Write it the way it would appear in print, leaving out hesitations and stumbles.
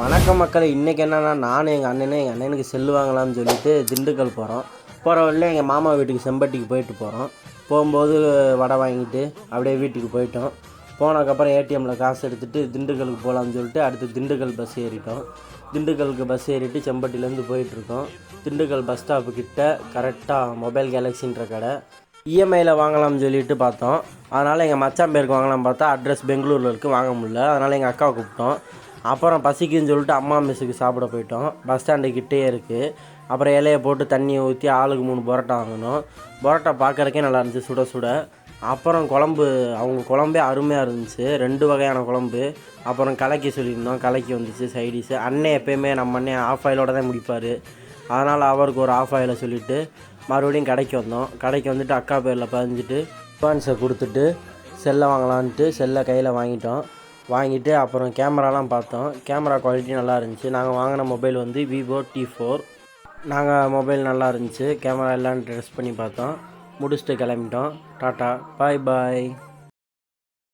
வணக்கம் மக்களே, இன்றைக்கி என்னென்னா நானும் எங்கள் அண்ணனுக்கு செல்லு வாங்கலாம்னு சொல்லிட்டு திண்டுக்கல் போகிறோம். போகிற வழியில் எங்கள் மாமா வீட்டுக்கு செம்பட்டிக்கு போயிட்டு போகிறோம். போகும்போது வடை வாங்கிட்டு அப்படியே வீட்டுக்கு போயிட்டோம். போனதுக்கப்புறம் ஏடிஎம்மில் காசு எடுத்துகிட்டு திண்டுக்கலுக்கு போகலான்னு சொல்லிட்டு அடுத்து திண்டுக்கல் பஸ் ஏறிட்டோம். திண்டுக்கலுக்கு பஸ் ஏறிட்டு செம்பட்டிலேருந்து போயிட்டுருக்கோம். திண்டுக்கல் பஸ் ஸ்டாப்பு கிட்ட கரெக்டாக மொபைல் கேலக்ஸின்ற கடை. இஎம்ஐயில் வாங்கலாம்னு சொல்லிட்டு பார்த்தோம். அதனால் எங்கள் மச்சான் பேருக்கு வாங்கலாம்னு பார்த்தா அட்ரஸ் பெங்களூரில் இருக்குது, வாங்க முடியல. அதனால் எங்கள் அக்காவை கூப்பிட்டோம். அப்புறம் பசிக்குன்னு சொல்லிட்டு அம்மா மெஸ்ஸுக்கு சாப்பிட போயிட்டோம். பஸ் ஸ்டாண்டுக்கிட்டே இருக்குது. அப்புறம் இலையை போட்டு தண்ணியை ஊற்றி ஆளுக்கு 3 பரோட்டா வாங்கினோம். பரோட்டா பார்க்குறக்கே நல்லா இருந்துச்சு, சுட சுட. அப்புறம் குழம்பு, அவங்க குழம்பே அருமையாக இருந்துச்சு, 2 வகையான குழம்பு. அப்புறம் கலக்கி சொல்லியிருந்தோம், கலக்கி வந்துச்சு சைடிஷு. அண்ணன் எப்போயுமே நம்ம அண்ணன் ஆஃப் ஆயிலோடு தான் முடிப்பார். அதனால் அவருக்கு ஒரு ஆஃப் ஆயிலை சொல்லிவிட்டு மறுபடியும் கடைக்கு வந்தோம். கடைக்கு வந்துட்டு அக்கா பேரில் பதிஞ்சிட்டு அட்வான்ஸை கொடுத்துட்டு செல்லை வாங்கலான்ட்டு செல்லை கையில் வாங்கிட்டு அப்புறம் கேமராலாம் பார்த்தோம். கேமரா குவாலிட்டி நல்லா இருந்துச்சு. நாங்கள் வாங்கின மொபைல் வந்து விவோ T4. மொபைல் நல்லா இருந்துச்சு. கேமரா எல்லாம் டெஸ்ட் பண்ணி பார்த்தோம். முடிச்சுட்டு கிளம்பிட்டோம். டாட்டா, பாய் பாய்.